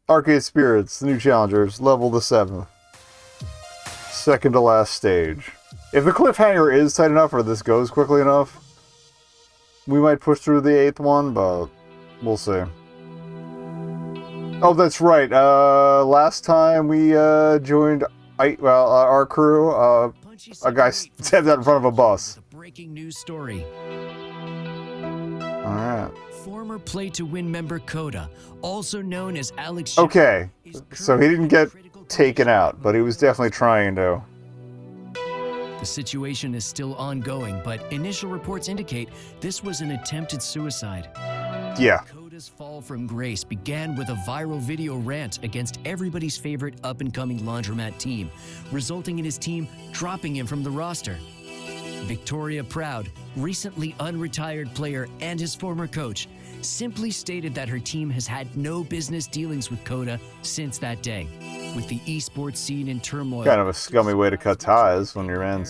Arcade Spirits, the new challengers, level the 7th. Second to last stage. If the cliffhanger is tight enough or this goes quickly enough, we might push through the 8th one, but we'll see. Oh, that's right. Last time we joined our crew, a guy stepped out in front of a bus. A breaking news story. All right. Former Play to Win member Coda, also known as Alex. Okay, so he didn't get taken out, but he was definitely trying to. The situation is still ongoing, but initial reports indicate this was an attempted suicide. Yeah. Coda's fall from grace began with a viral video rant against everybody's favorite up-and-coming laundromat team, resulting in his team dropping him from the roster. Victoria Proud, recently unretired player and his former coach, simply stated that her team has had no business dealings with Coda since that day. With the esports scene in turmoil, Kind of a scummy way to cut ties when you're in.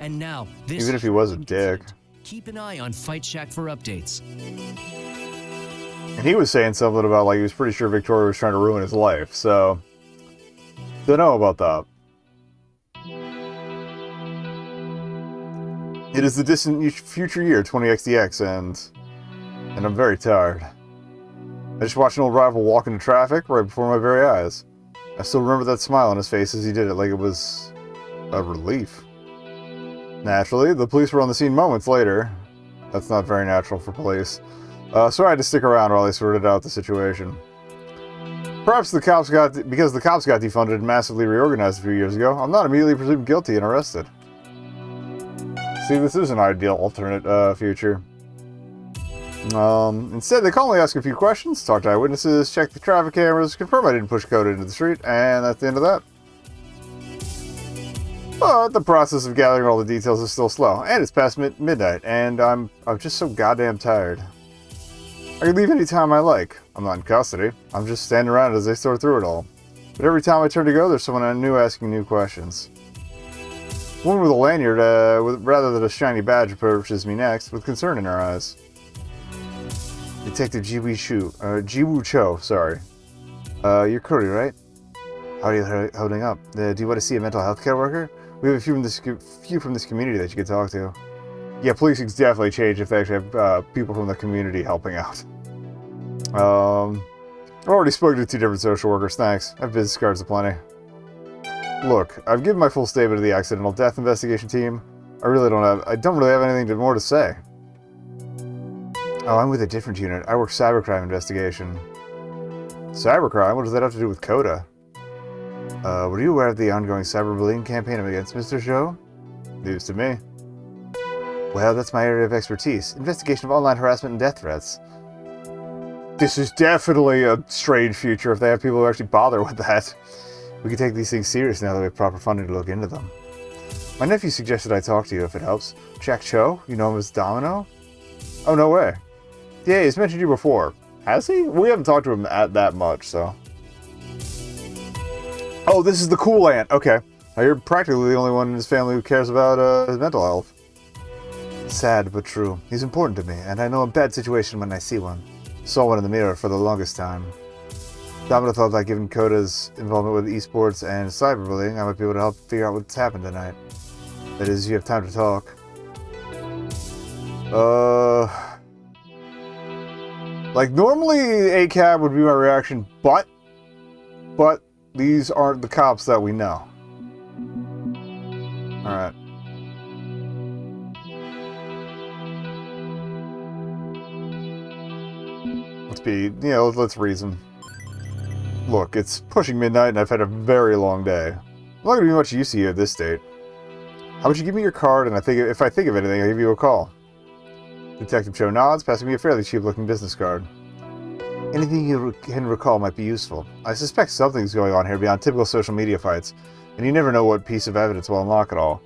and now this, Even if he was a dick. keep an eye on Fight Shack for updates. And he was saying something about, like, he was pretty sure Victoria was trying to ruin his life, so... Don't know about that. It is the distant future year, 20XDX, and I'm very tired. I just watched an old rival walk into traffic right before my very eyes. I still remember that smile on his face as he did it, like it was a relief. Naturally, the police were on the scene moments later. That's not very natural for police. So I had to stick around while they sorted out the situation. Perhaps because the cops got defunded and massively reorganized a few years ago, I'm not immediately presumed guilty and arrested. See, this is an ideal alternate future. Instead, they calmly ask a few questions, talk to eyewitnesses, check the traffic cameras, confirm I didn't push Coda into the street, and that's the end of that. But the process of gathering all the details is still slow, and it's past midnight, and I'm just so goddamn tired. I can leave any time I like. I'm not in custody. I'm just standing around as they sort through it all. But every time I turn to go, there's someone new asking new questions. One with a lanyard, rather than a shiny badge, approaches me next, with concern in her eyes. Detective Jiwoo Cho, sorry. You're Cody, right? How are you holding up? Do you want to see a mental health care worker? We have a few from this community that you could talk to. Yeah, policing definitely change if they actually have people from the community helping out. I've already spoken to 2 different social workers, thanks. I have business cards aplenty. Look, I've given my full statement to the accidental death investigation team. I don't really have anything more to say. Oh, I'm with a different unit. I work cybercrime investigation. Cybercrime? What does that have to do with Coda? Were you aware of the ongoing cyberbullying campaign against Mr. Zhou? News to me. Well, that's my area of expertise. Investigation of online harassment and death threats. This is definitely a strange future if they have people who actually bother with that. We can take these things serious now that we have proper funding to look into them. My nephew suggested I talk to you if it helps. Jack Cho? You know him as Domino? Oh, no way. Yeah, he's mentioned you before. Has he? We haven't talked to him that much, so... Oh, this is the cool aunt. Okay. Now you're practically the only one in his family who cares about his mental health. Sad, but true. He's important to me, and I know a bad situation when I see one. Saw one in the mirror for the longest time. Domino thought that given Coda's involvement with esports and cyberbullying, I might be able to help figure out what's happened tonight. That is, you have time to talk. Like, normally ACAB would be my reaction, but these aren't the cops that we know. Alright. Let's reason. Look, it's pushing midnight and I've had a very long day. I'm not going to be much use to you at this date. How about you give me your card, and if I think of anything, I'll give you a call. Detective Cho nods, passing me a fairly cheap-looking business card. Anything you can recall might be useful. I suspect something's going on here beyond typical social media fights, and you never know what piece of evidence will unlock it all.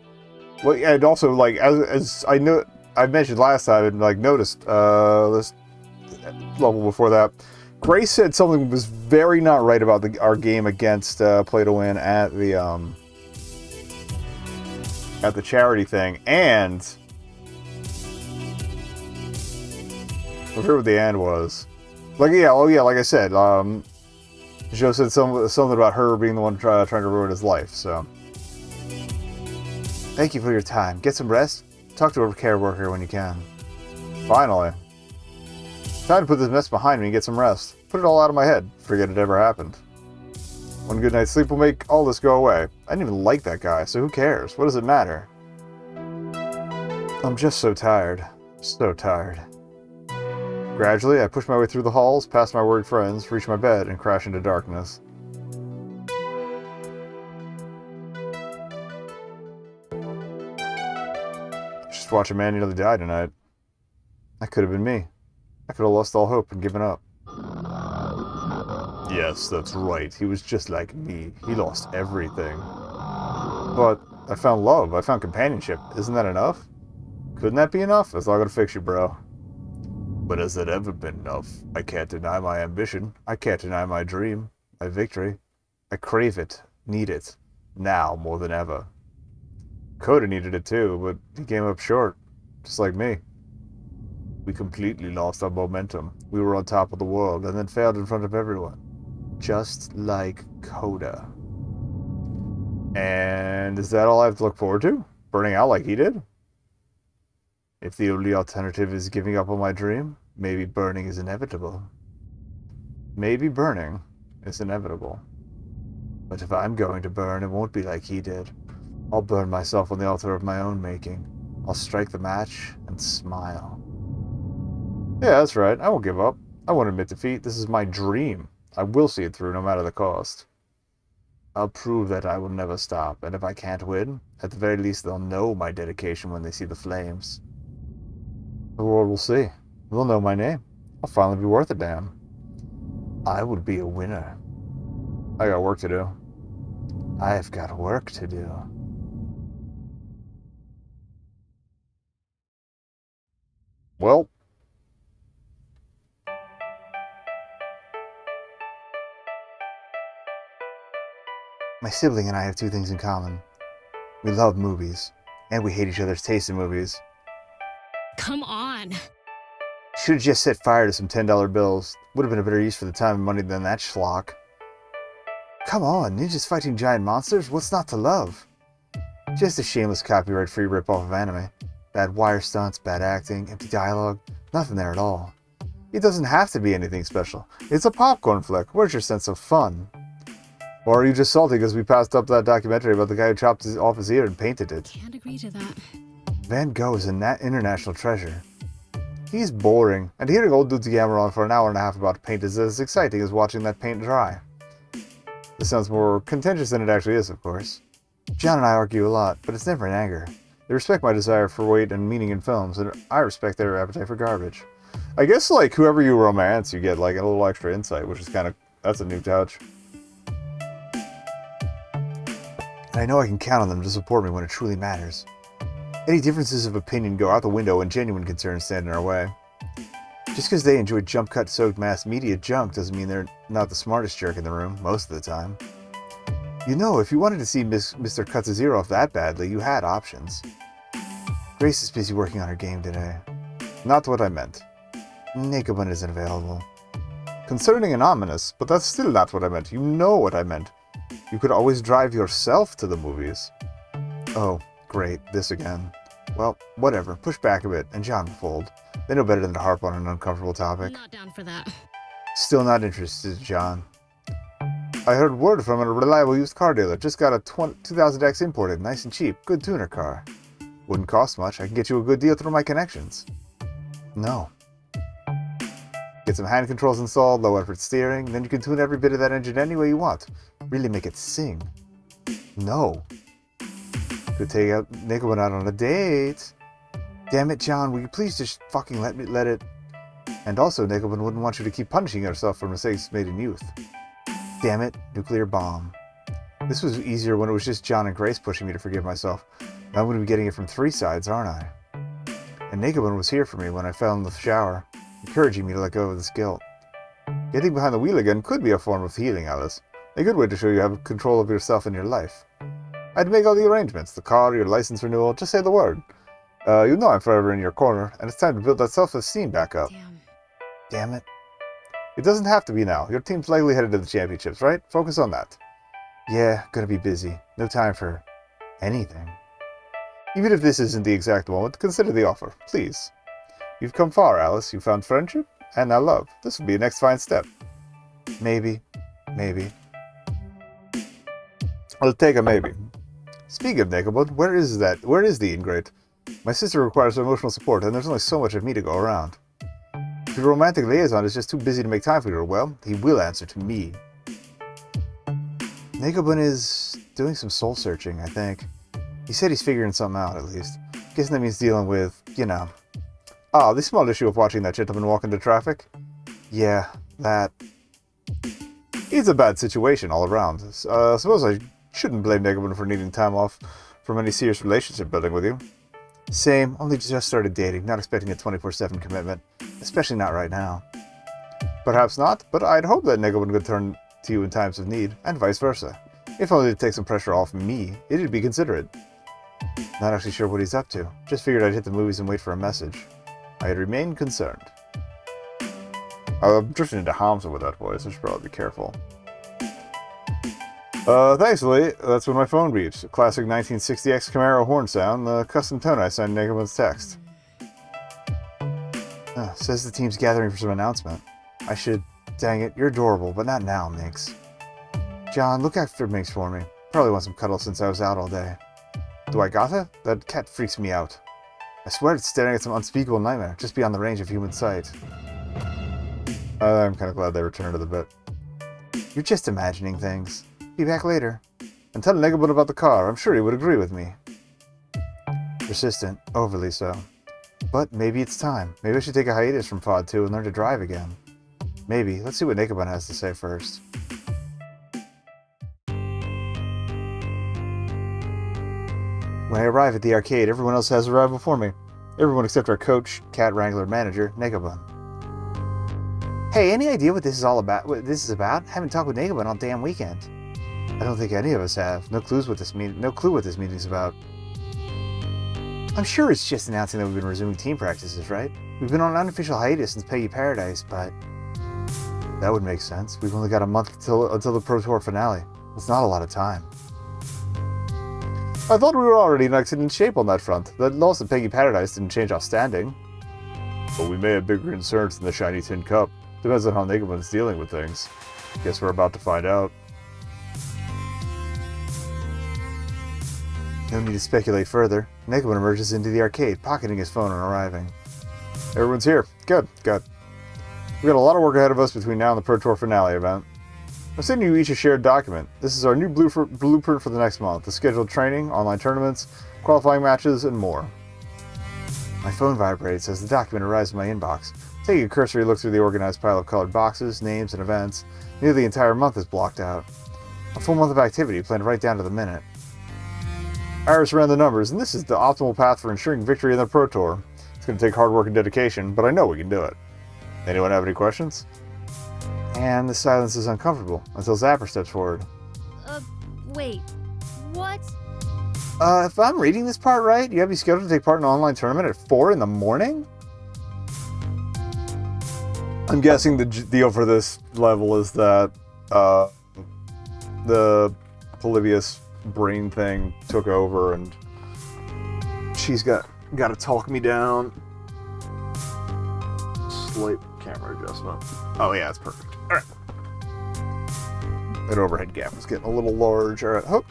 Well, and also, like, as I know, I mentioned last time, and like noticed this level before that, Grace said something was very not right about our game against Play to Win at the charity thing, and I forget what the end was. Like, yeah, oh yeah, like I said, Joe said something about her being the one trying to ruin his life, so. Thank you for your time. Get some rest. Talk to a care worker when you can. Finally. Time to put this mess behind me and get some rest. Put it all out of my head. Forget it ever happened. One good night's sleep will make all this go away. I didn't even like that guy, so who cares? What does it matter? I'm just so tired. So tired. Gradually, I push my way through the halls, past my worried friends, reach my bed, and crash into darkness. Just watch a man nearly die tonight. That could have been me. I could have lost all hope and given up. Yes, that's right. He was just like me. He lost everything. But I found love. I found companionship. Isn't that enough? Couldn't that be enough? That's not gonna fix you, bro. But has it ever been enough? I can't deny my ambition. I can't deny my dream. My victory. I crave it. Need it. Now more than ever. Coda needed it too, but he came up short. Just like me. We completely lost our momentum. We were on top of the world and then failed in front of everyone. Just like Coda. And is that all I have to look forward to? Burning out like he did? If the only alternative is giving up on my dream, maybe burning is inevitable. Maybe burning is inevitable. But if I'm going to burn, it won't be like he did. I'll burn myself on the altar of my own making. I'll strike the match and smile. Yeah, that's right. I won't give up. I won't admit defeat. This is my dream. I will see it through no matter the cost. I'll prove that I will never stop, and if I can't win, at the very least they'll know my dedication when they see the flames. The world will see. They'll know my name. I'll finally be worth a damn. I would be a winner. I got work to do. I've got work to do. Well. My sibling and I have two things in common. We love movies, and we hate each other's taste in movies. Come on. Should have just set fire to some $10 bills. Would have been a better use for the time and money than that schlock. Come on, ninjas fighting giant monsters? What's not to love? Just a shameless copyright-free rip-off of anime. Bad wire stunts, bad acting, empty dialogue. Nothing there at all. It doesn't have to be anything special. It's a popcorn flick. Where's your sense of fun? Or are you just salty because we passed up that documentary about the guy who chopped off his ear and painted it? Can't agree to that. Van Gogh is an international treasure. He's boring, and hearing old dudes yammer on for an hour and a half about paint is as exciting as watching that paint dry. This sounds more contentious than it actually is, of course. John and I argue a lot, but it's never in anger. They respect my desire for weight and meaning in films, and I respect their appetite for garbage. I guess, like, whoever you romance, you get, like, a little extra insight, which is kind of, that's a new touch. And I know I can count on them to support me when it truly matters. Any differences of opinion go out the window when genuine concerns stand in our way. Just because they enjoy jump cut soaked mass media junk doesn't mean they're not the smartest jerk in the room, most of the time. You know, if you wanted to see Mr. Cuts his ear off that badly, you had options. Grace is busy working on her game today. Not what I meant. Nekobun isn't available. Concerning and ominous, but that's still not what I meant. You know what I meant. You could always drive yourself to the movies. Oh, great, this again. Well, whatever, push back a bit, and John will fold. They know better than to harp on an uncomfortable topic. Not down for that. Still not interested, John. I heard word from a reliable used car dealer. Just got a 2000X imported, nice and cheap, good tuner car. Wouldn't cost much, I can get you a good deal through my connections. No. Get some hand controls installed, low effort steering, then you can tune every bit of that engine any way you want. Really make it sing. No. Could take out Nekobun out on a date. Damn it, John, will you please just fucking let it... And also, Nekobun wouldn't want you to keep punishing yourself for mistakes made in youth. Damn it, nuclear bomb. This was easier when it was just John and Grace pushing me to forgive myself. Now I'm going to be getting it from three sides, aren't I? And Nekobun was here for me when I fell in the shower, encouraging me to let go of this guilt. Getting behind the wheel again could be a form of healing, Alice. A good way to show you have control of yourself and your life. I'd make all the arrangements, the car, your license renewal, just say the word. You know I'm forever in your corner, and it's time to build that self-esteem back up. Damn. Damn it. It doesn't have to be now. Your team's likely headed to the championships, right? Focus on that. Yeah, gonna be busy. No time for anything. Even if this isn't the exact moment, consider the offer, please. You've come far, Alice. You found friendship, and now love. This will be a next fine step. Maybe. Maybe. I'll take a maybe. Speaking of nekobun, where is the ingrate? My sister requires emotional support, and there's only so much of me to go around. If your romantic liaison is just too busy to make time for you, well, he will answer to me. Nekobun is doing some soul searching, I think. He said he's figuring something out, at least. Guessing that means dealing with, you know. The small issue of watching that gentleman walk into traffic. Yeah, that. It's a bad situation all around. Suppose I shouldn't blame Nekobun for needing time off from any serious relationship building with you. Same, only just started dating, not expecting a 24/7 commitment. Especially not right now. Perhaps not, but I'd hope that Nekobun could turn to you in times of need, and vice versa. If only to take some pressure off me, it'd be considerate. Not actually sure what he's up to. Just figured I'd hit the movies and wait for a message. I'd remain concerned. I'm drifting into Hamza with that voice, I should probably be careful. Thanks, Lee. That's when my phone beeps. A classic 1960X Camaro horn sound, the custom tone I send Nekobun's text. Says the team's gathering for some announcement. I should... Dang it, you're adorable, but not now, Minx. John, look after Minx for me. Probably want some cuddles since I was out all day. Do I gotta? That cat freaks me out. I swear it's staring at some unspeakable nightmare, just beyond the range of human sight. I'm kind of glad they returned to the bit. You're just imagining things. Be back later. And tell Nekobun about the car. I'm sure he would agree with me. Persistent. Overly so. But maybe it's time. Maybe I should take a hiatus from Pod 2 and learn to drive again. Maybe. Let's see what Nekobun has to say first. When I arrive at the arcade, everyone else has arrived before me. Everyone except our coach, cat wrangler, manager, Nekobun. Hey, any idea what this is all about? What this is about? Haven't talked with Nekobun all damn weekend. I don't think any of us have. No clue what this meeting's about. I'm sure it's just announcing that we've been resuming team practices, right? We've been on an unofficial hiatus since Peggy Paradise, but that would make sense. We've only got a month until the Pro Tour finale. It's not a lot of time. I thought we were already in excellent shape on that front. That loss at Peggy Paradise didn't change our standing. But we may have bigger concerns than the shiny tin cup. Depends on how Nekobun's dealing with things. Guess we're about to find out. No need to speculate further. Nekobun emerges into the arcade, pocketing his phone on arriving. Everyone's here. Good, good. We've got a lot of work ahead of us between now and the Pro Tour finale event. I'm sending you each a shared document. This is our new blueprint for the next month. The scheduled training, online tournaments, qualifying matches, and more. My phone vibrates as the document arrives in my inbox. Taking a cursory look through the organized pile of colored boxes, names, and events, nearly the entire month is blocked out. A full month of activity planned right down to the minute. Iris ran the numbers, and this is the optimal path for ensuring victory in the Pro Tour. It's going to take hard work and dedication, but I know we can do it. Anyone have any questions? And the silence is uncomfortable until Zapper steps forward. Wait. What? If I'm reading this part right, you have me scheduled to take part in an online tournament at 4 in the morning? I'm guessing the deal for this level is that the Polybius brain thing took over and she's got to talk me down. Slight camera adjustment. Oh yeah, it's perfect. All right. That overhead gap was getting a little large. All right, hope.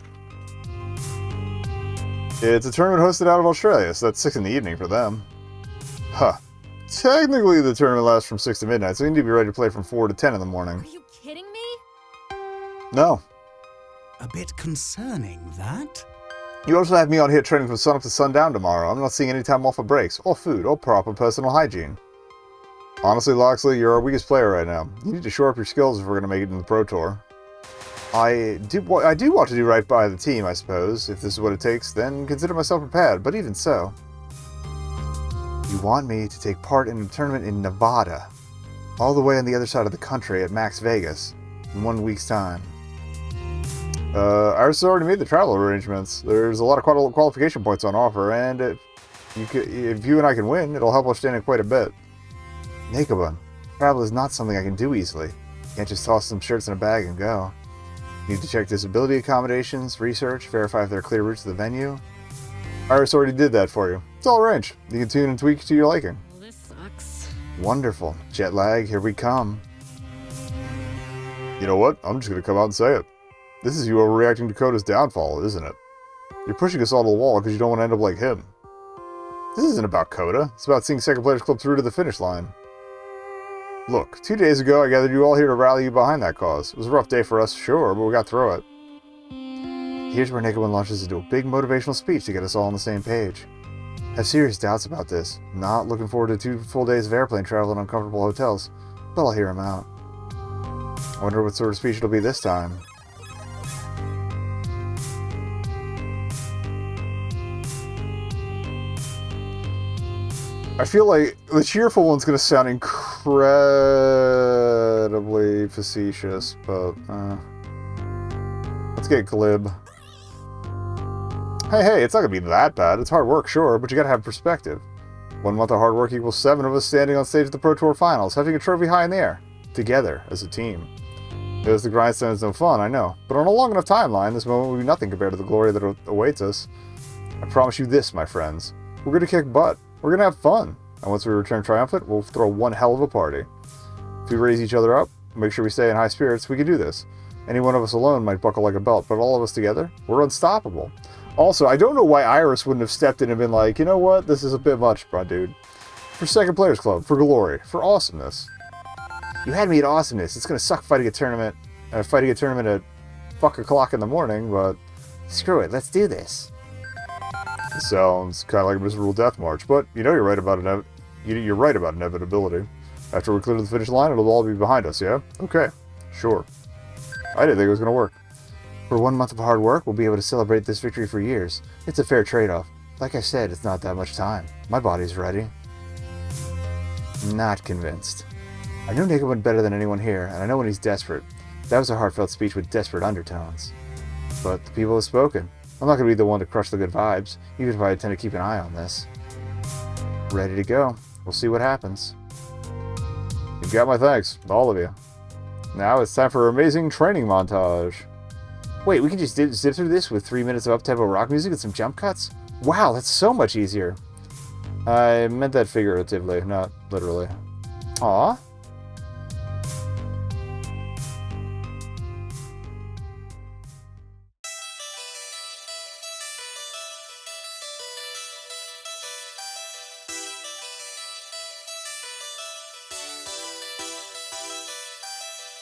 It's a tournament hosted out of Australia, so that's 6 in the evening for them. Huh. Technically, the tournament lasts from 6 to midnight, so you need to be ready to play from 4 to 10 in the morning. Are you kidding me? No. A bit concerning, that? You also have me on here training from sunup to sundown tomorrow. I'm not seeing any time off of breaks, or food, or proper personal hygiene. Honestly, Loxley, you're our weakest player right now. You need to shore up your skills if we're going to make it in the Pro Tour. I do want to do right by the team, I suppose. If this is what it takes, then consider myself prepared, but even so. You want me to take part in a tournament in Nevada, all the way on the other side of the country at Max Vegas, in 1 week's time. Iris has already made the travel arrangements. There's a lot of qualification points on offer, and if you and I can win, it'll help us stand in quite a bit. Nekobun, Travel is not something I can do easily. Can't just toss some shirts in a bag and go. Need to check disability accommodations, research, verify if there are clear routes to the venue. Iris already did that for you. It's all arranged. You can tune and tweak to your liking. Well, this sucks. Wonderful. Jet lag, here we come. You know what? I'm just going to come out and say it. This is you overreacting to Koda's downfall, isn't it? You're pushing us all to the wall because you don't want to end up like him. This isn't about Koda. It's about seeing Second Players Club through to the finish line. Look, 2 days ago I gathered you all here to rally you behind that cause. It was a rough day for us, sure, but we got through it. Here's where nekobun launches into a big motivational speech to get us all on the same page. Have serious doubts about this. Not looking forward to 2 full days of airplane travel in uncomfortable hotels, but I'll hear him out. I wonder what sort of speech it'll be this time. I feel like the cheerful one's going to sound incredibly facetious, but let's get glib. Hey, it's not going to be that bad. It's hard work, sure, but you got to have perspective. 1 month of hard work equals 7 of us standing on stage at the Pro Tour Finals, having a trophy high in the air, together, as a team. There's the grindstone is no fun, I know, but on a long enough timeline, this moment will be nothing compared to the glory that awaits us. I promise you this, my friends. We're going to kick butt. We're going to have fun. And once we return triumphant, we'll throw one hell of a party. If we raise each other up, make sure we stay in high spirits, we can do this. Any one of us alone might buckle like a belt, but all of us together, we're unstoppable. Also, I don't know why Iris wouldn't have stepped in and been like, you know what, this is a bit much, bro, dude. For Second Players Club, for glory, for awesomeness. You had me at awesomeness. It's going to suck fighting a tournament at fuck o'clock in the morning, but screw it, let's do this. Sounds kind of like a miserable death march, but you know you're right about inevitability. After we clear the finish line, it'll all be behind us, yeah? Okay, sure. I didn't think it was going to work. For 1 month of hard work, we'll be able to celebrate this victory for years. It's a fair trade-off. Like I said, it's not that much time. My body's ready. Not convinced. I know nekobun better than anyone here, and I know when he's desperate. That was a heartfelt speech with desperate undertones. But the people have spoken. I'm not going to be the one to crush the good vibes, even if I intend to keep an eye on this. Ready to go. We'll see what happens. You've got my thanks, all of you. Now it's time for an amazing training montage. Wait, we can just zip through this with 3 minutes of up-tempo rock music and some jump cuts? Wow, that's so much easier. I meant that figuratively, not literally. Aw.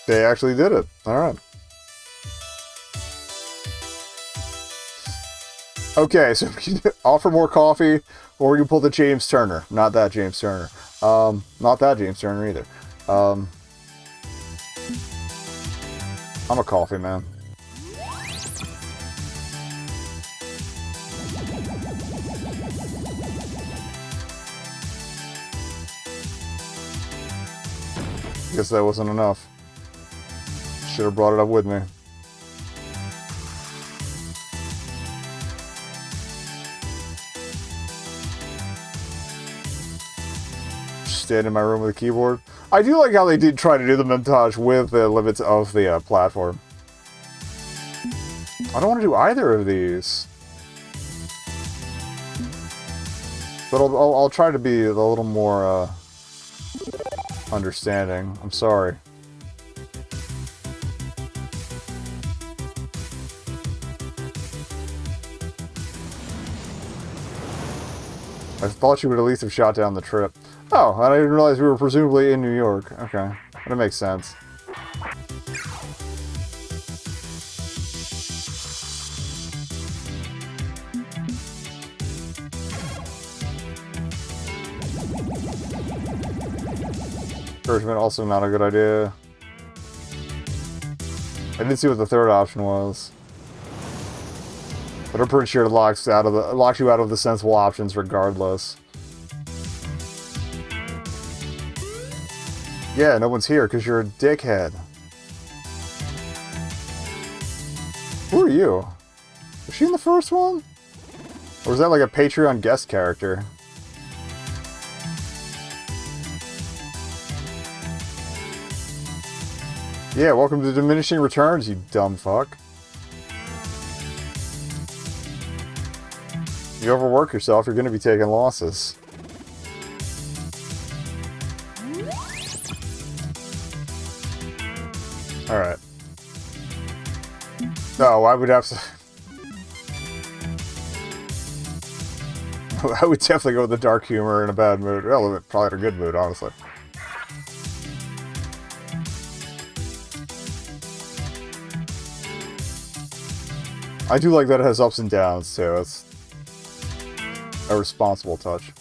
They actually did it. Alright. Okay, so we can offer more coffee, or we can pull the James Turner. Not that James Turner. Not that James Turner either. I'm a coffee man. Guess that wasn't enough. Should have brought it up with me. Stand in my room with a keyboard. I do like how they did try to do the montage with the limits of the platform. I don't want to do either of these. But I'll try to be a little more understanding. I'm sorry. I thought you would at least have shot down the trip. Oh, I didn't realize we were presumably in New York. Okay, that makes sense. Encouragement, also not a good idea. I didn't see what the third option was. But I'm pretty sure it locks you out of the sensible options regardless. Yeah, no one's here because you're a dickhead. Who are you? Was she in the first one? Or was that like a Patreon guest character? Yeah, welcome to diminishing returns, you dumb fuck. You overwork yourself, you're going to be taking losses. Alright. No, I would absolutely... I would definitely go with the dark humor in a bad mood. Well, probably in a good mood, honestly. I do like that it has ups and downs, too. It's a responsible touch.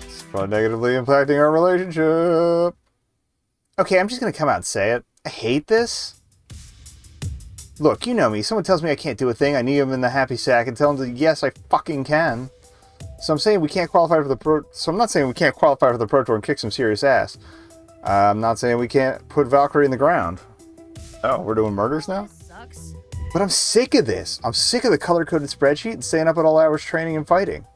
It's probably negatively impacting our relationship. Okay, I'm just gonna come out and say it. I hate this. Look, you know me. Someone tells me I can't do a thing, I knee him in the happy sack and tell him that yes, I fucking can. So I'm saying we can't qualify for the Pro... So I'm not saying we can't qualify for the Pro Tour and kick some serious ass. I'm not saying we can't put Valkyrie in the ground. Oh, we're doing murders now? Sucks. But I'm sick of this. I'm sick of the color-coded spreadsheet and staying up at all hours training and fighting.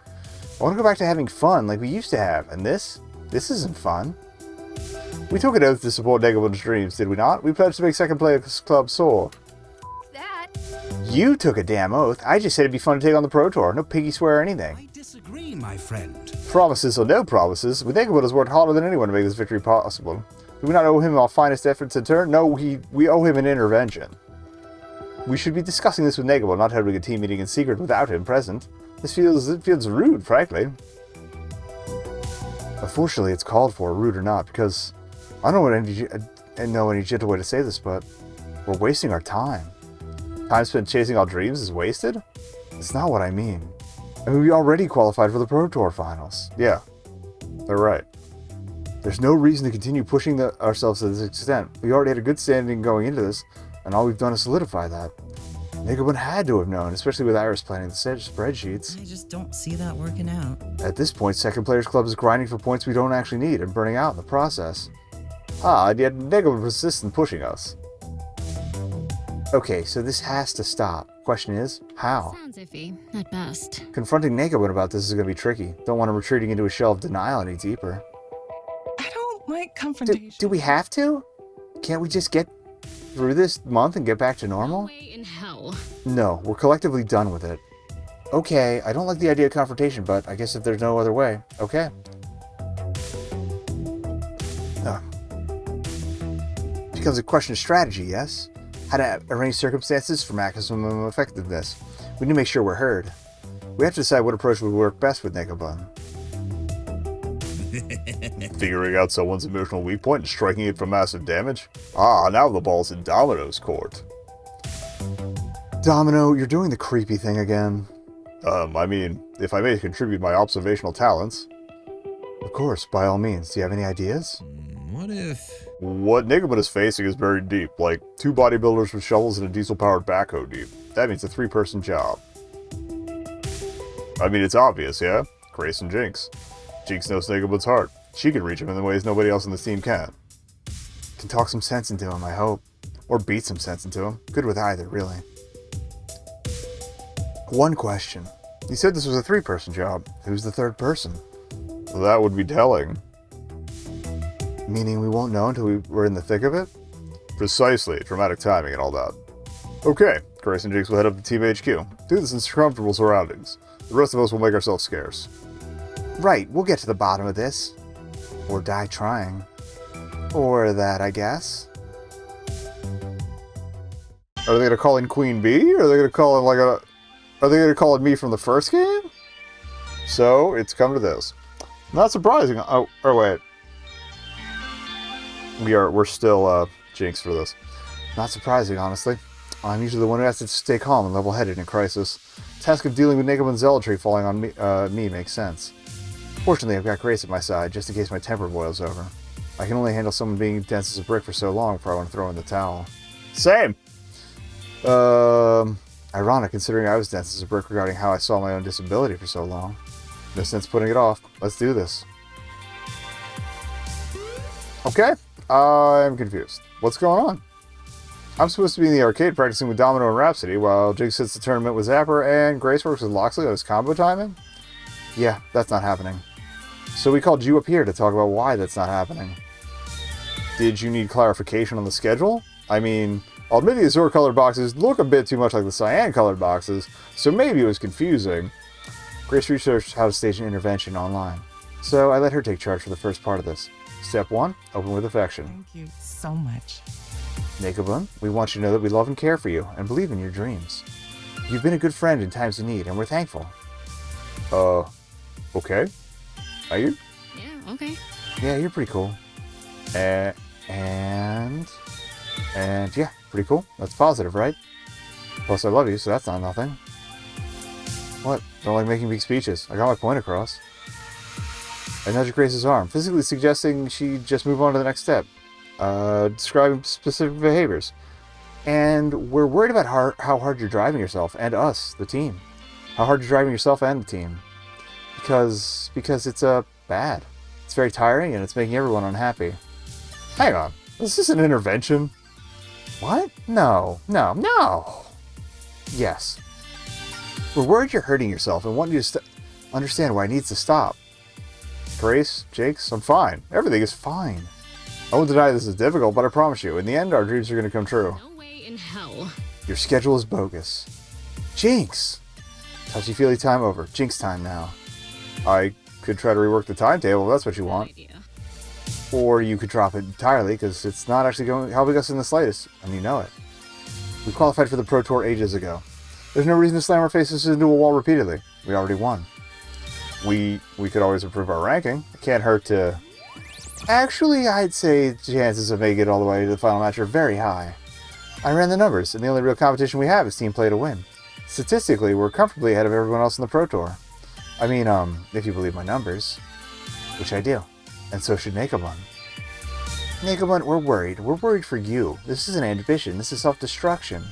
I want to go back to having fun like we used to have. And this isn't fun. We took an oath to support nekobun's dreams, did we not? We pledged to make second place club soar. That. You took a damn oath. I just said it'd be fun to take on the Pro Tour. No piggy swear or anything. I disagree, my friend. Promises or no promises, nekobun has worked harder than anyone to make this victory possible. Do we not owe him our finest efforts in turn? No, we owe him an intervention. We should be discussing this with nekobun, not having a team meeting in secret without him present. It feels rude, frankly. Unfortunately, it's called for, rude or not, because I don't know any gentle way to say this, but we're wasting our time. Time spent chasing our dreams is wasted? That's not what I mean. I mean, we already qualified for the Pro Tour finals. Yeah, they're right. There's no reason to continue pushing ourselves to this extent. We already had a good standing going into this, and all we've done is solidify that. nekobun had to have known, especially with Iris planning the spreadsheets. I just don't see that working out. At this point, Second Players Club is grinding for points we don't actually need and burning out in the process. And yet nekobun persists in pushing us. Okay, so this has to stop. Question is, how? Sounds iffy, at best. Confronting nekobun about this is going to be tricky. Don't want him retreating into a shell of denial any deeper. I don't like confrontation. Do we have to? Can't we just get through this month and get back to No normal? way in hell. No, we're collectively done with it. Okay, I don't like the idea of confrontation, but I guess if there's no other way, okay. Becomes a question of strategy, yes? How to arrange circumstances for maximum effectiveness. We need to make sure we're heard. We have to decide what approach would work best with nekobun. Figuring out someone's emotional weak point and striking it for massive damage? Now the ball's in Domino's court. Domino, you're doing the creepy thing again. I mean, if I may contribute my observational talents. Of course, by all means. Do you have any ideas? What if... What nekobun is facing is buried deep, like 2 bodybuilders with shovels and a diesel-powered backhoe deep. That means a 3-person job. I mean, it's obvious, yeah? Grace and Jinx. Jinx knows nekobun's heart. She can reach him in ways nobody else on this team can. Can talk some sense into him, I hope. Or beat some sense into him. Good with either, really. One question. You said this was a 3-person job. Who's the 3rd person? Well, that would be telling. Meaning we won't know until we're in the thick of it? Precisely. Dramatic timing and all that. Okay, Grace and Jinx will head up to Team HQ. Do this in comfortable surroundings. The rest of us will make ourselves scarce. Right, we'll get to the bottom of this. Or die trying. Or that, I guess. Are they gonna call in Queen Bee? Or are they gonna call in are they gonna call in me from the first game? So, it's come to this. Not surprising. Oh, or wait. We're still Jinx for this. Not surprising, honestly. I'm usually the one who has to stay calm and level-headed in crisis. The task of dealing with nekobun's zealotry falling on me makes sense. Fortunately, I've got Grace at my side, just in case my temper boils over. I can only handle someone being dense as a brick for so long before I want to throw in the towel. Same! Ironic, considering I was dense as a brick regarding how I saw my own disability for so long. No sense putting it off. Let's do this. Okay, I'm confused. What's going on? I'm supposed to be in the arcade practicing with Domino and Rhapsody, while Jig sits the tournament with Zapper and Grace works with Loxley on his combo timing? Yeah, that's not happening. So we called you up here to talk about why that's not happening. Did you need clarification on the schedule? I mean, I'll admit the azure-colored boxes look a bit too much like the cyan-colored boxes, so maybe it was confusing. Grace researched how to stage an intervention online, so I let her take charge for the first part of this. Step 1, open with affection. Thank you so much. Nekobun, we want you to know that we love and care for you, and believe in your dreams. You've been a good friend in times of need, and we're thankful. Okay. Are you? Yeah, okay. Yeah, you're pretty cool. And yeah, pretty could That's positive, right? Plus, I love you, so that's not nothing. What? Don't like making big speeches. I got my point across. I nudged Grace's arm, physically suggesting she just move on to the next step. Describing specific behaviors. And we're worried about how hard you're driving yourself, and us, the team. How hard you're driving yourself and the team. Because it's bad. It's very tiring, and it's making everyone unhappy. Hang on. Is this an intervention? What? No. Yes. We're worried you're hurting yourself and want you to understand why it needs to stop. Grace, Jakes, I'm fine. Everything is fine. I won't deny this is difficult, but I promise you, in the end, our dreams are going to come true. No way in hell. Your schedule is bogus. Jinx! Touchy-feely time over. Jinx time now. I could try to rework the timetable if that's what you want. Idea. Or you could drop it entirely, because it's not actually helping us in the slightest, and you know it. We qualified for the Pro Tour ages ago. There's no reason to slam our faces into a wall repeatedly. We already won. We could always improve our ranking. It can't hurt to... Actually, I'd say the chances of making it all the way to the final match are very high. I ran the numbers, and the only real competition we have is team play to win. Statistically, we're comfortably ahead of everyone else in the Pro Tour. I mean, if you believe my numbers. Which I do. And so should Nekobun. Nekobun, we're worried. We're worried for you. This isn't ambition. This is self-destruction.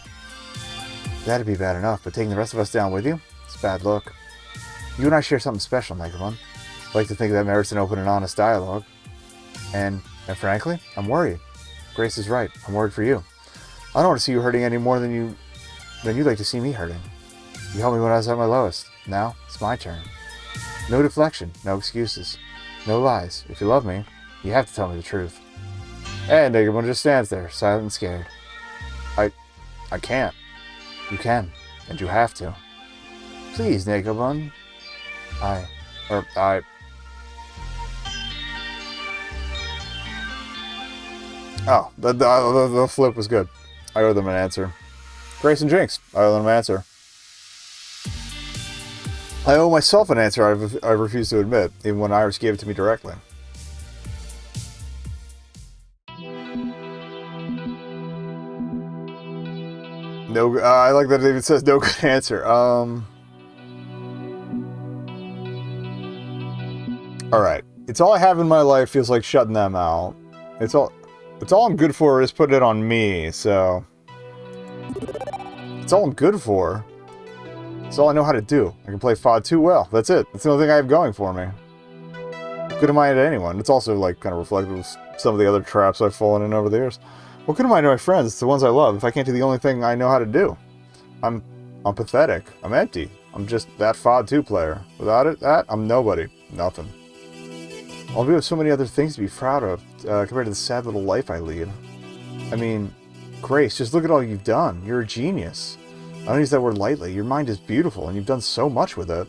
That'd be bad enough, but taking the rest of us down with you? It's a bad look. You and I share something special, Nekobun. I'd like to think that merits an open and honest dialogue. And frankly, I'm worried. Grace is right. I'm worried for you. I don't want to see you hurting any more than you'd like to see me hurting. You helped me when I was at my lowest. Now, it's my turn. No deflection. No excuses. No lies. If you love me, you have to tell me the truth. And Nekobun just stands there, silent and scared. I can't. You can. And you have to. Please, Nekobun. Oh, the flip was good. I owe them an answer. Grace and Jinx, I owe them an answer. I owe myself an answer I refuse to admit, even when Iris gave it to me directly. No, I like that it even says no good answer. Alright. It's all I have in my life feels like shutting them out. It's all I'm good for is putting it on me, so... It's all I'm good for. It's all I know how to do. I can play FOD too well. That's it. That's the only thing I have going for me. Good am I to anyone? It's also, like, kind of reflective of some of the other traps I've fallen in over the years. What good am I to my friends? It's the ones I love. If I can't do the only thing I know how to do. I'm pathetic. I'm empty. I'm just that FOD 2 player. Without that, I'm nobody. Nothing. I'll be with so many other things to be proud of, compared to the sad little life I lead. I mean, Grace, just look at all you've done. You're a genius. I don't use that word lightly. Your mind is beautiful, and you've done so much with it.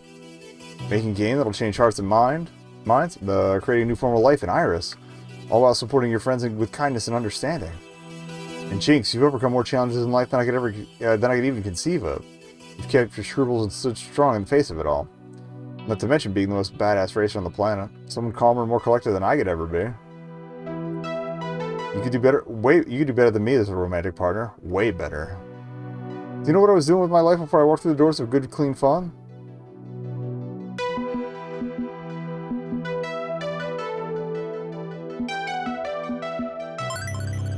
Making a game that'll change hearts and minds, creating a new form of life in Iris, all while supporting your friends with kindness and understanding. And Jinx, you've overcome more challenges in life than I could even conceive of. You've kept your scruples and stood strong in the face of it all. Not to mention being the most badass racer on the planet. Someone calmer and more collected than I could ever be. You could do better. You could do better than me as a romantic partner. Way better. Do you know what I was doing with my life before I walked through the doors of good, clean fun?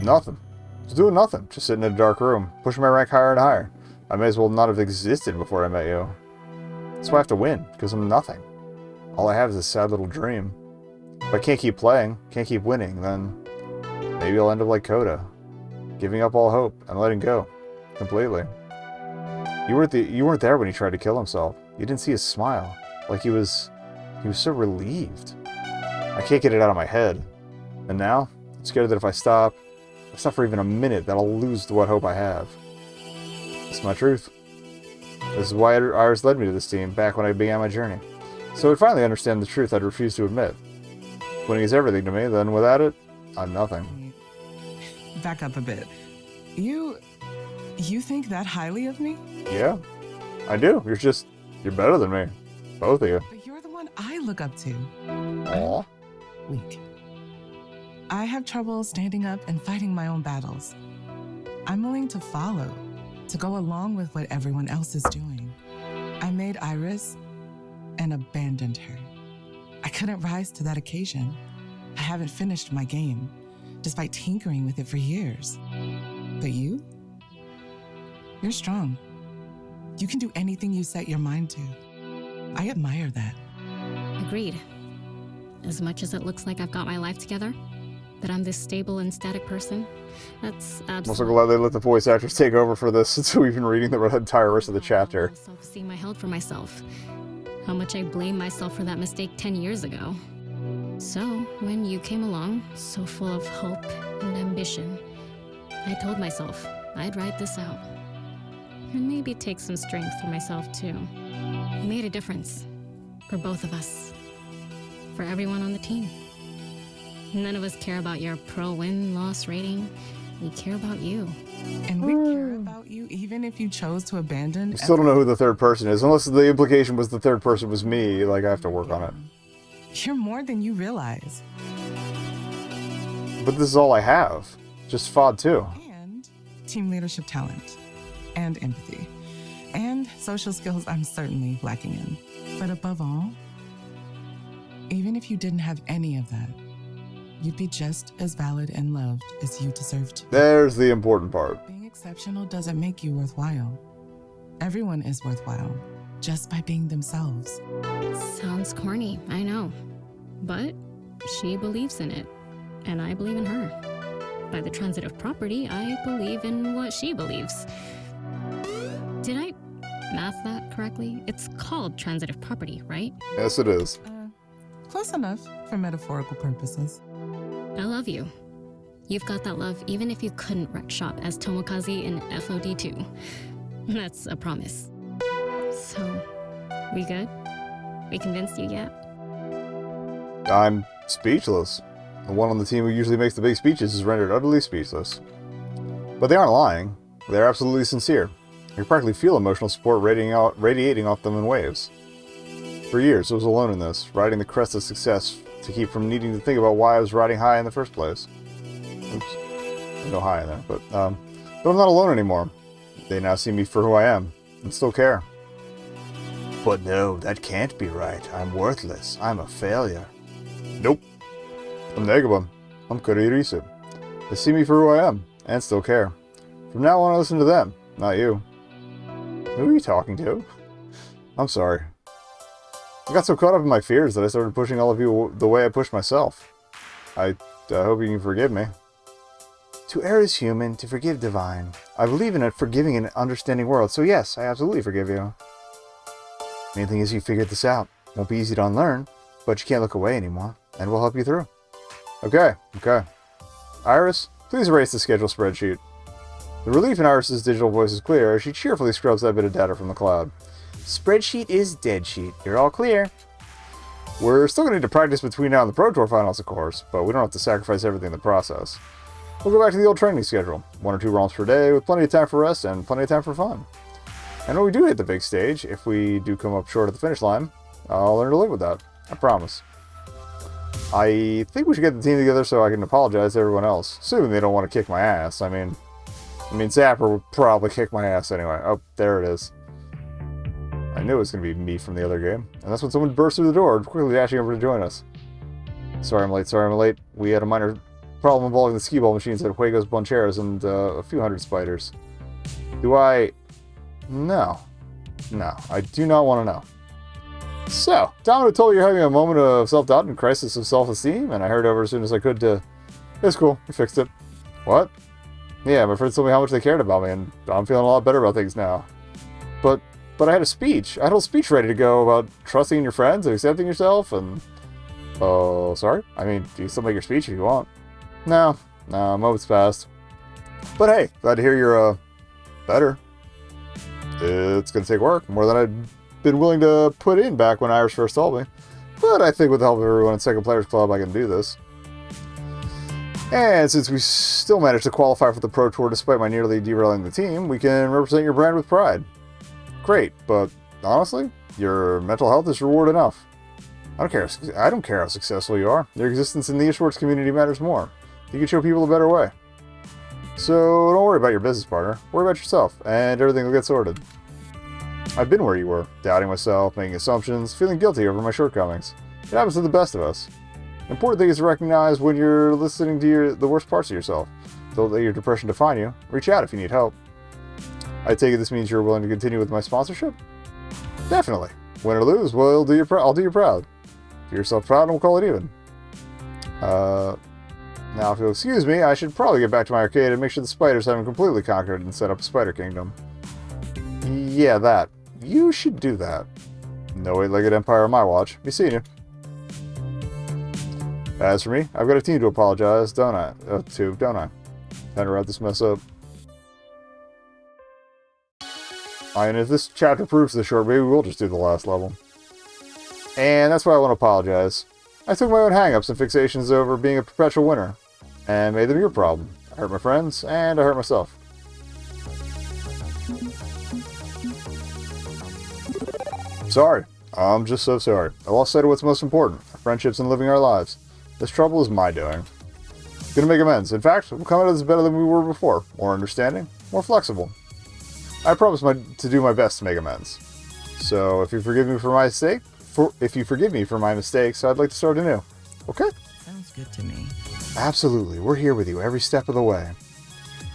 Nothing. Just doing nothing. Just sitting in a dark room, pushing my rank higher and higher. I may as well not have existed before I met you. That's why I have to win, because I'm nothing. All I have is a sad little dream. If I can't keep playing, can't keep winning, then maybe I'll end up like Coda, giving up all hope and letting go. Completely. You weren't there when he tried to kill himself. You didn't see his smile. Like he was so relieved. I can't get it out of my head. And now, scared that if I stop for even a minute, that I'll lose what hope I have. It's my truth. This is why Iris led me to this team back when I began my journey. So I'd finally understand the truth I'd refused to admit. Winning is everything to me, then without it, I'm nothing. Back up a bit. You think that highly of me? Yeah, I do. You're better than me. Both of you. But you're the one I look up to. Aw. Weak. I have trouble standing up and fighting my own battles. I'm willing to follow, to go along with what everyone else is doing. I made Iris and abandoned her. I couldn't rise to that occasion. I haven't finished my game, despite tinkering with it for years. But you're strong. You can do anything you set your mind to. I admire that. Agreed. As much as it looks like I've got my life together, that I'm this stable and static person, that's I'm also absolutely... glad they let the voice actors take over for this, since we've been reading the entire rest of the chapter. Self-esteem I held for myself. How much I blame myself for that mistake 10 years ago. So, when you came along, so full of hope and ambition, I told myself I'd ride this out. And maybe take some strength for myself, too. It made a difference. For both of us. For everyone on the team. None of us care about your pro-win-loss rating. We care about you. And we care about you even if you chose to abandon... We still don't know who the third person is, unless the implication was the third person was me. Like, I have to work on it. You're more than you realize. But this is all I have. Just FOD too. And team leadership talent. And empathy. And social skills I'm certainly lacking in. But above all, even if you didn't have any of that, you'd be just as valid and loved as you deserve to. There's the important part. Being exceptional doesn't make you worthwhile. Everyone is worthwhile, just by being themselves. Sounds corny, I know. But she believes in it, and I believe in her. By the transitive property, I believe in what she believes. Did I math that correctly? It's called transitive property, right? Yes, it is. Close enough for metaphorical purposes. I love you. You've got that love even if you couldn't wreck shop as Tomokazi in FOD2. That's a promise. So, we good? We convinced you yet? I'm speechless. The one on the team who usually makes the big speeches is rendered utterly speechless. But they aren't lying. They're absolutely sincere. You can practically feel emotional support radiating off them in waves. For years, I was alone in this, riding the crest of success to keep from needing to think about why I was riding high in the first place. Oops. No high in there, but I'm not alone anymore. They now see me for who I am, and still care. But no, that can't be right. I'm worthless. I'm a failure. Nope. I'm nekobun. I'm Kuriirisu. They see me for who I am, and still care. From now on, I listen to them, not you. Who are you talking to? I'm sorry. I got so caught up in my fears that I started pushing all of you the way I pushed myself. I hope you can forgive me. To err is human, to forgive divine. I believe in a forgiving and understanding world, so yes, I absolutely forgive you. Main thing is you figured this out. Won't be easy to unlearn, but you can't look away anymore, and we'll help you through. Okay. Iris, please erase the schedule spreadsheet. The relief in Iris's digital voice is clear as she cheerfully scrubs that bit of data from the cloud. Spreadsheet is dead sheet. You're all clear. We're still going to need to practice between now and the Pro Tour finals, of course, but we don't have to sacrifice everything in the process. We'll go back to the old training schedule. 1 or 2 rounds per day with plenty of time for rest and plenty of time for fun. And when we do hit the big stage, if we do come up short at the finish line, I'll learn to live with that. I promise. I think we should get the team together so I can apologize to everyone else, assuming they don't want to kick my ass. I mean, Zapper would probably kick my ass anyway. Oh, there it is. I knew it was going to be me from the other game. And that's when someone burst through the door, quickly dashing over to join us. Sorry I'm late. We had a minor problem involving the skee-ball machines at Juegos Boncheros and a few hundred spiders. Do I... No, I do not want to know. So, Domino told me you're having a moment of self-doubt and crisis of self-esteem, and I hurried over as soon as I could to... It's cool, we fixed it. What? Yeah, my friends told me how much they cared about me, and I'm feeling a lot better about things now. But I had a speech. I had a speech ready to go about trusting in your friends and accepting yourself, and... Oh, sorry? I mean, you can still make your speech if you want. No, moments passed. But hey, glad to hear you're, better. It's gonna take work, more than I'd been willing to put in back when Iris first told me. But I think with the help of everyone at Second Players Club, I can do this. And since we still managed to qualify for the Pro Tour despite my nearly derailing the team, we can represent your brand with pride. Great, but honestly, your mental health is reward enough. I don't care how successful you are. Your existence in the esports community matters more. You can show people a better way. So don't worry about your business partner. Worry about yourself, and everything will get sorted. I've been where you were, doubting myself, making assumptions, feeling guilty over my shortcomings. It happens to the best of us. The important thing is to recognize when you're listening to the worst parts of yourself. Don't let your depression define you. Reach out if you need help. I take it this means you're willing to continue with my sponsorship? Definitely. Win or lose, well, I'll do you proud. Do yourself proud and we'll call it even. Now, if you'll excuse me, I should probably get back to my arcade and make sure the spiders haven't completely conquered and set up a spider kingdom. Yeah, that. You should do that. No eight-legged empire on my watch. Be seeing you. As for me, I've got a team to apologize, don't I? Time to wrap this mess up. And if this chapter proves the short, maybe we'll just do the last level. And that's why I want to apologize. I took my own hang-ups and fixations over being a perpetual winner, and made them your problem. I hurt my friends, and I hurt myself. Sorry. I'm just so sorry. I lost sight of what's most important, our friendships and living our lives. This trouble is my doing. Gonna make amends. In fact, we'll come out of this better than we were before. More understanding, more flexible. I promise to do my best to make amends. So if you forgive me for my mistakes, I'd like to start anew. Okay? Sounds good to me. Absolutely. We're here with you every step of the way.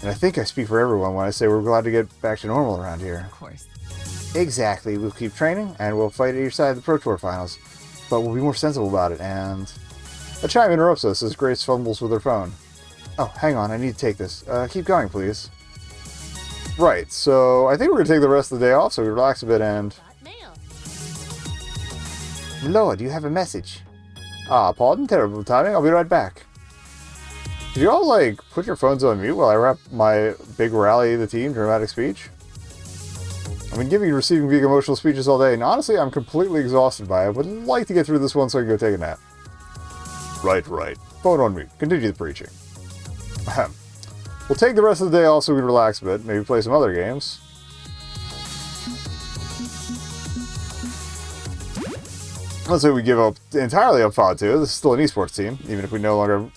And I think I speak for everyone when I say we're glad to get back to normal around here. Of course. Exactly. We'll keep training, and we'll fight at your side of the Pro Tour finals. But we'll be more sensible about it, and... A chime interrupts us as Grace fumbles with her phone. Oh, hang on. I need to take this. Keep going, please. Right, so I think we're going to take the rest of the day off so we relax a bit and... Lord, you have a message. Ah, pardon? Terrible timing. I'll be right back. Did you all, like, put your phones on mute while I wrap my big rally of the team dramatic speech? I've been giving and receiving big emotional speeches all day, and honestly, I'm completely exhausted by it. I would like to get through this one so I can go take a nap. Right. Phone on mute. Continue the preaching. Ahem. We'll take the rest of the day off so we can relax a bit, maybe play some other games. Let's say we give up entirely up FOD 2. This is still an esports team, even if we're no longer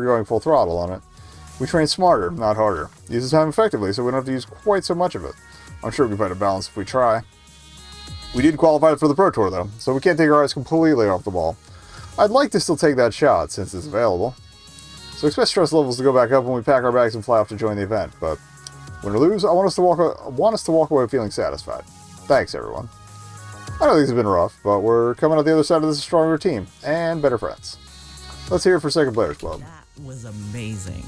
going full throttle on it. We train smarter, not harder. Use the time effectively so we don't have to use quite so much of it. I'm sure we can find a balance if we try. We did qualify for the Pro Tour though, so we can't take our eyes completely off the ball. I'd like to still take that shot since it's available. So expect stress levels to go back up when we pack our bags and fly off to join the event, but win or lose, I want us to walk away feeling satisfied. Thanks everyone. I know things have been rough, but we're coming out the other side of this a stronger team, and better friends. Let's hear it for Second Players Club. That was amazing.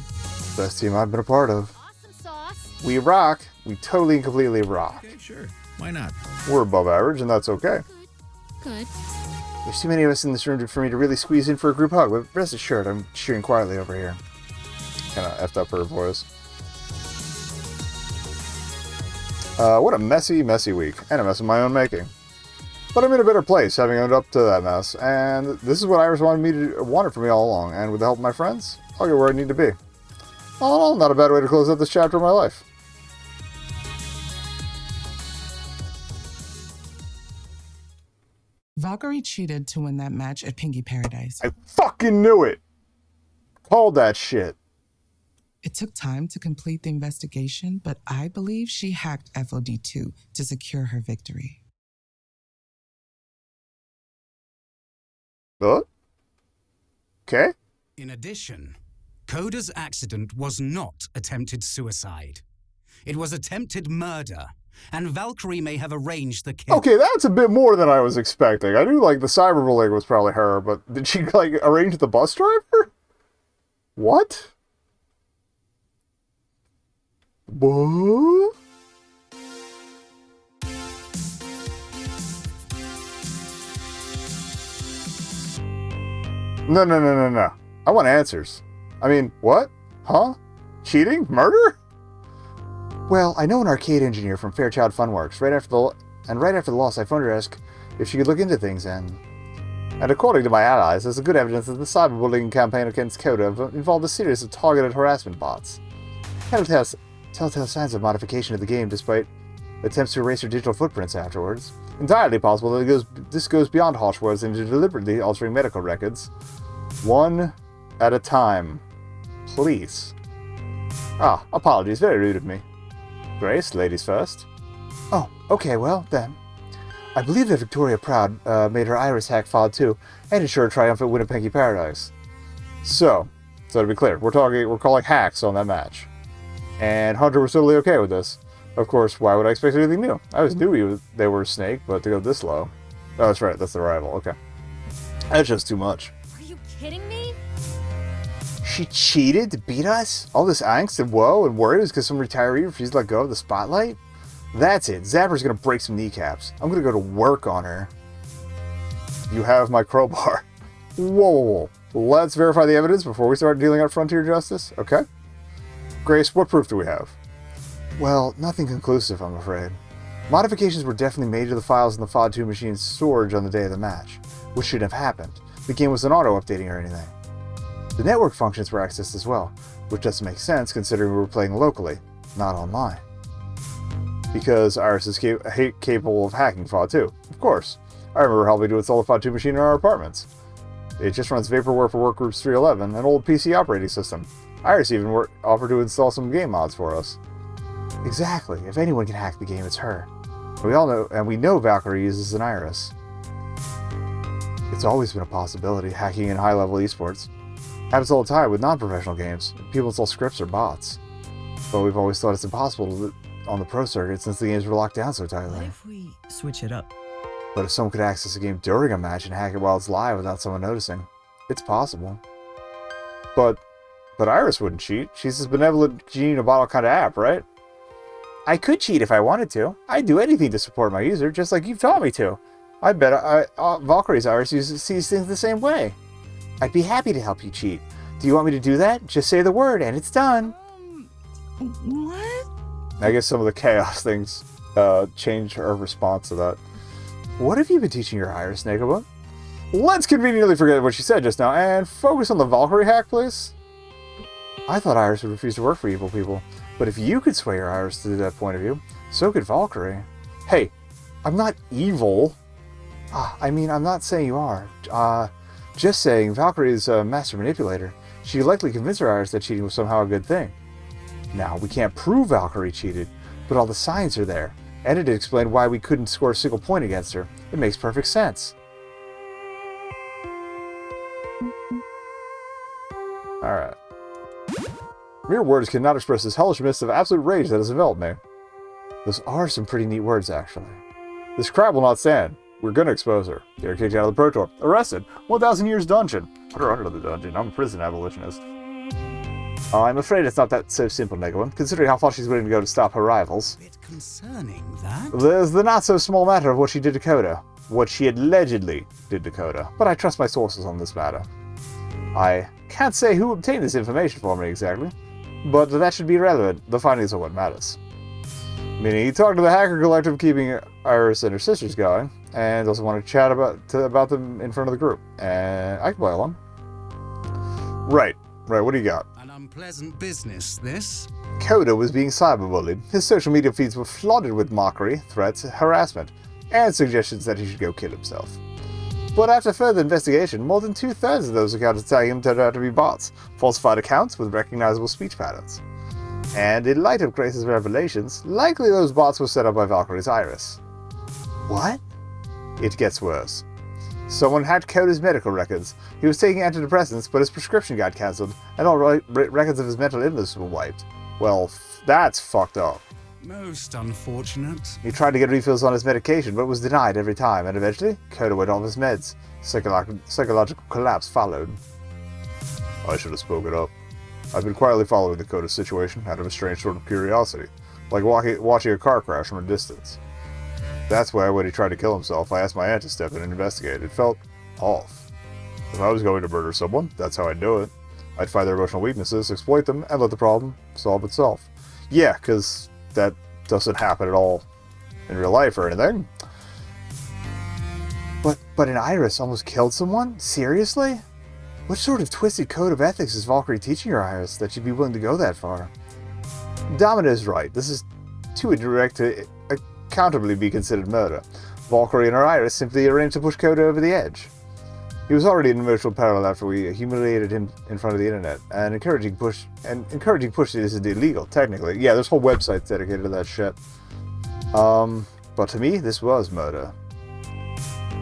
Best team I've been a part of. Awesome sauce. We rock. We totally and completely rock. Okay, sure. Why not? We're above average, and that's okay. Good. There's too many of us in this room for me to really squeeze in for a group hug, but rest assured, I'm cheering quietly over here. Kind of effed up her voice. What a messy week, and a mess of my own making. But I'm in a better place, having owned up to that mess, and this is what Iris wanted from me all along, and with the help of my friends, I'll get where I need to be. All in all, not a bad way to close out this chapter of my life. Valkyrie cheated to win that match at Pinky Paradise. I fucking knew it! Called that shit. It took time to complete the investigation, but I believe she hacked FOD2 to secure her victory. What? Okay. In addition, Coda's accident was not attempted suicide. It was attempted murder, and Valkyrie may have arranged the kill. Okay, that's a bit more than I was expecting. I knew, like, the cyberbullying was probably her, but did she, like, arrange the bus driver? What? What? No, no, no, no, no. I want answers. I mean, what? Huh? Cheating? Murder? Well, I know an arcade engineer from Fairchild Funworks. Right after the loss, I phoned her to ask if she could look into things, and according to my allies, there's a good evidence that the cyberbullying campaign against Coda involved a series of targeted harassment bots. Telltale signs of modification of the game despite attempts to erase her digital footprints afterwards. Entirely possible that this goes beyond harsh words into deliberately altering medical records. One at a time. Please. Ah, apologies, very rude of me. Grace, ladies first. Oh, okay, well, then. I believe that Victoria Proud made her iris hack FOD 2 and ensured a triumphant win of Pinky Paradise. So to be clear, we're calling hacks on that match. And Hunter was totally okay with this. Of course, why would I expect anything new? I always knew they were a snake, but to go this low. Oh, that's right, that's the rival, okay. That's just too much. Are you kidding me? She cheated to beat us? All this angst and woe and worry was because some retiree refused to let go of the spotlight? That's it. Zapper's gonna break some kneecaps. I'm gonna go to work on her. You have my crowbar. Whoa, whoa, whoa. Let's verify the evidence before we start dealing out frontier justice, okay? Grace, what proof do we have? Well, nothing conclusive, I'm afraid. Modifications were definitely made to the files in the FOD 2 machine's storage on the day of the match, which shouldn't have happened. The game wasn't auto-updating or anything. The network functions were accessed as well, which doesn't make sense considering we were playing locally, not online. Because Iris is capable of hacking FOD 2, of course. I remember helping to install the FOD 2 machine in our apartments. It just runs vaporware for Workgroups 311, an old PC operating system. Iris even offered to install some game mods for us. Exactly. If anyone can hack the game, it's her. We know Valkyrie uses an Iris. It's always been a possibility, hacking in high-level esports. Happens all the time with non-professional games. People install scripts or bots. But we've always thought it's impossible on the pro circuit since the games were locked down so tightly. What if we switch it up? But if someone could access a game during a match and hack it while it's live without someone noticing, it's possible. But Iris wouldn't cheat. She's this benevolent genie in a bottle kind of app, right? I could cheat if I wanted to. I'd do anything to support my user, just like you've taught me to. I bet Valkyrie's Iris sees things the same way. I'd be happy to help you cheat. Do you want me to do that? Just say the word and it's done. What? I guess some of the chaos things changed her response to that. What have you been teaching your Iris, nekobun? Let's conveniently forget what she said just now and focus on the Valkyrie hack, please. I thought Iris would refuse to work for evil people, but if you could sway your Iris to that point of view, so could Valkyrie. Hey, I'm not evil. I mean, I'm not saying you are. Just saying Valkyrie is a master manipulator. She'd likely convince her Iris that cheating was somehow a good thing. Now, we can't prove Valkyrie cheated, but all the signs are there, and it explained why we couldn't score a single point against her. It makes perfect sense. Alright. Mere words cannot express this hellish mist of absolute rage that has enveloped me. Those are some pretty neat words, actually. This crab will not stand. We're gonna expose her. Get her kicked out of the Pro Tour. Arrested. 1,000 years dungeon. Put her under the dungeon. I'm a prison abolitionist. I'm afraid it's not that so simple, nekobun, considering how far she's willing to go to stop her rivals. Bit concerning, that. There's the not-so-small matter of what she did to Coda. What she allegedly did to Coda. But I trust my sources on this matter. I can't say who obtained this information for me exactly, but that should be irrelevant. The findings are what matters. Meaning, he talked to the hacker collective keeping Iris and her sisters going, and also wanted to chat about them in front of the group. And I can play along. Right, what do you got? An unpleasant business, this. Coda was being cyberbullied. His social media feeds were flooded with mockery, threats, harassment, and suggestions that he should go kill himself. But after further investigation, more than 2/3 of those accounts tagging him turned out to be bots, falsified accounts with recognizable speech patterns. And in light of Grace's revelations, likely those bots were set up by Valkyrie's Iris. What? It gets worse. Someone hacked Coda's medical records. He was taking antidepressants, but his prescription got cancelled, and all records of his mental illness were wiped. Well, that's fucked up. Most unfortunate. He tried to get refills on his medication, but was denied every time, and eventually, Coda went off his meds. Psychological collapse followed. I should have spoken up. I've been quietly following the Coda situation out of a strange sort of curiosity, like watching a car crash from a distance. That's why when he tried to kill himself, I asked my aunt to step in and investigate. It felt off. If I was going to murder someone, that's how I'd do it. I'd find their emotional weaknesses, exploit them, and let the problem solve itself. Yeah, because that doesn't happen at all in real life or anything. But an Iris almost killed someone? Seriously? What sort of twisted code of ethics is Valkyrie teaching her Iris that she'd be willing to go that far? Domina is right. This is too indirect to accountably be considered murder. Valkyrie and her Iris simply arranged to push Coda over the edge. He was already an emotional peril after we humiliated him in front of the internet, and encouraging push is illegal, technically. Yeah, there's whole websites dedicated to that shit. But to me, this was murder.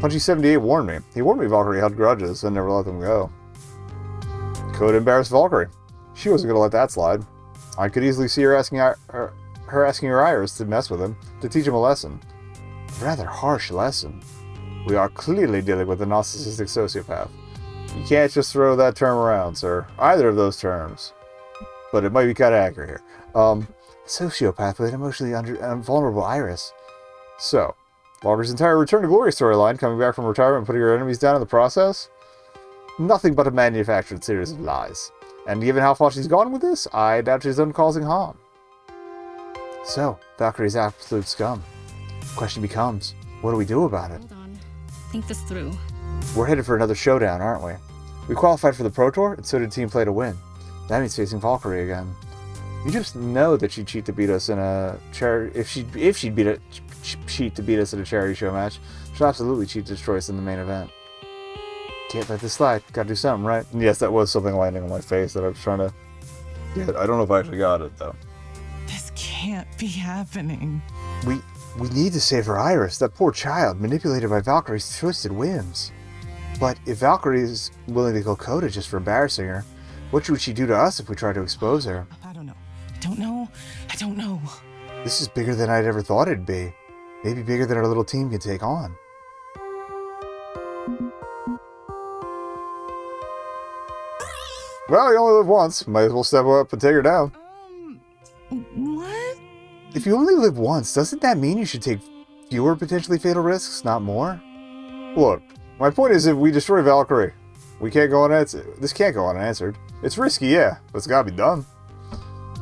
Punchy78 warned me. He warned me Valkyrie held grudges and never let them go. Coda embarrassed Valkyrie. She wasn't going to let that slide. I could easily see her asking her Iris to mess with him, to teach him a lesson. A rather harsh lesson. We are clearly dealing with a narcissistic sociopath. You can't just throw that term around, sir. Either of those terms. But it might be kind of accurate here. Sociopath with an emotionally vulnerable Iris. So, Valkyrie's entire Return to Glory storyline, coming back from retirement and putting her enemies down in the process? Nothing but a manufactured series of lies. And given how far she's gone with this, I doubt she's done causing harm. So, Valkyrie's absolute scum. The question becomes, what do we do about it? Hold on. Think this through. We're headed for another showdown, aren't we? We qualified for the Pro Tour, and so did Team Play to win. That means facing Valkyrie again. You just know that she'd cheat to beat us in a charity. If she'd cheat to beat us in a charity show match, she'll absolutely cheat to destroy us in the main event. Can't let this slide. Gotta do something, right? And yes, that was something landing on my face that I was trying to get. I don't know if I actually got it though. This can't be happening. We need to save her Iris, that poor child, manipulated by Valkyrie's twisted whims. But if Valkyrie is willing to kill Coda just for embarrassing her, what would she do to us if we try to expose her? I don't know. I don't know. This is bigger than I'd ever thought it'd be. Maybe bigger than our little team can take on. Well, you only live once. Might as well step up and take her down. What? If you only live once, doesn't that mean you should take fewer potentially fatal risks, not more? Look, my point is if we destroy Valkyrie, we can't go unanswered. This can't go unanswered. It's risky, yeah, but it's gotta be done.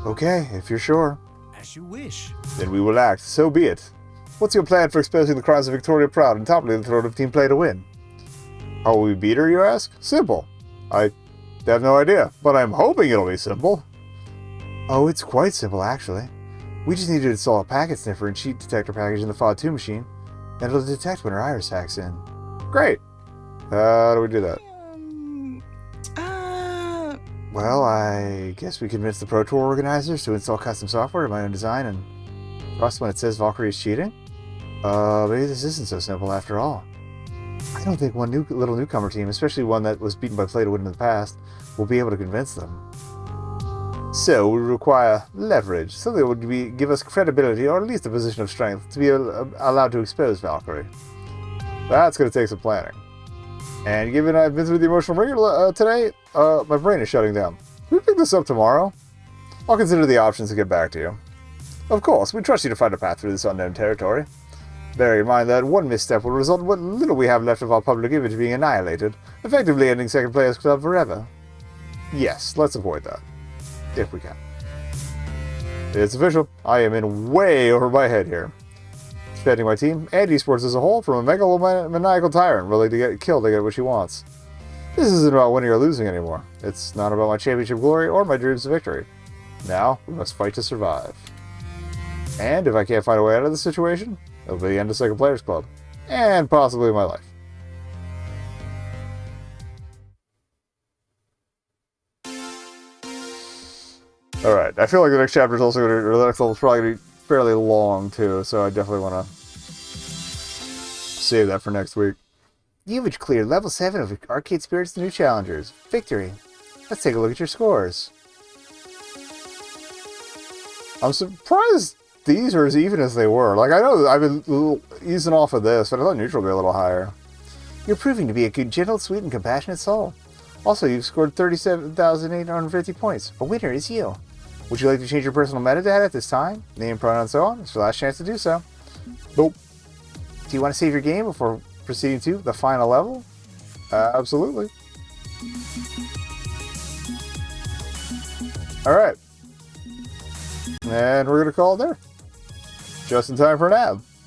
Okay, if you're sure. As you wish. Then we will act. So be it. What's your plan for exposing the crimes of Victoria Proud and toppling the throne of Team Play to win? How will we beat her, you ask? Simple. I have no idea, but I'm hoping it'll be simple. Oh, it's quite simple, actually. We just need to install a packet sniffer and cheat detector package in the FOD 2 machine, and it'll detect when her Iris hacks in. Great. How do we do that? Well, I guess we convince the Pro Tour organizers to install custom software in my own design and trust when it says Valkyrie is cheating? Maybe this isn't so simple after all. I don't think one little newcomer team, especially one that was beaten by Play to win in the past, will be able to convince them. So, we require leverage, something that would give us credibility or at least a position of strength to be allowed to expose Valkyrie. That's going to take some planning. And given I've been through the emotional ringer today, my brain is shutting down. Can we pick this up tomorrow? I'll consider the options and get back to you. Of course, we trust you to find a path through this unknown territory. Bearing in mind that one misstep will result in what little we have left of our public image being annihilated, effectively ending Second Players Club forever. Yes, let's avoid that. If we can. It's official. I am in way over my head here. Defending my team and esports as a whole from a megalomaniacal tyrant willing to get killed to get what she wants. This isn't about winning or losing anymore. It's not about my championship glory or my dreams of victory. Now, we must fight to survive. And if I can't find a way out of this situation, it'll be the end of Second Players Club. And possibly my life. Alright, I feel like the next chapter is also going to, or the next level is probably going to be fairly long too, so I definitely want to save that for next week. You've cleared level 7 of Arcade Spirits New Challengers. Victory. Let's take a look at your scores. I'm surprised these are as even as they were. Like, I know I've been a little easing off of this, but I thought neutral would be a little higher. You're proving to be a good, gentle, sweet, and compassionate soul. Also, you've scored 37,850 points. A winner is you. Would you like to change your personal metadata at this time? Name, pronoun, and so on? It's your last chance to do so. Nope. Do you want to save your game before proceeding to the final level? Absolutely. Alright. And we're going to call it there. Just in time for a nap.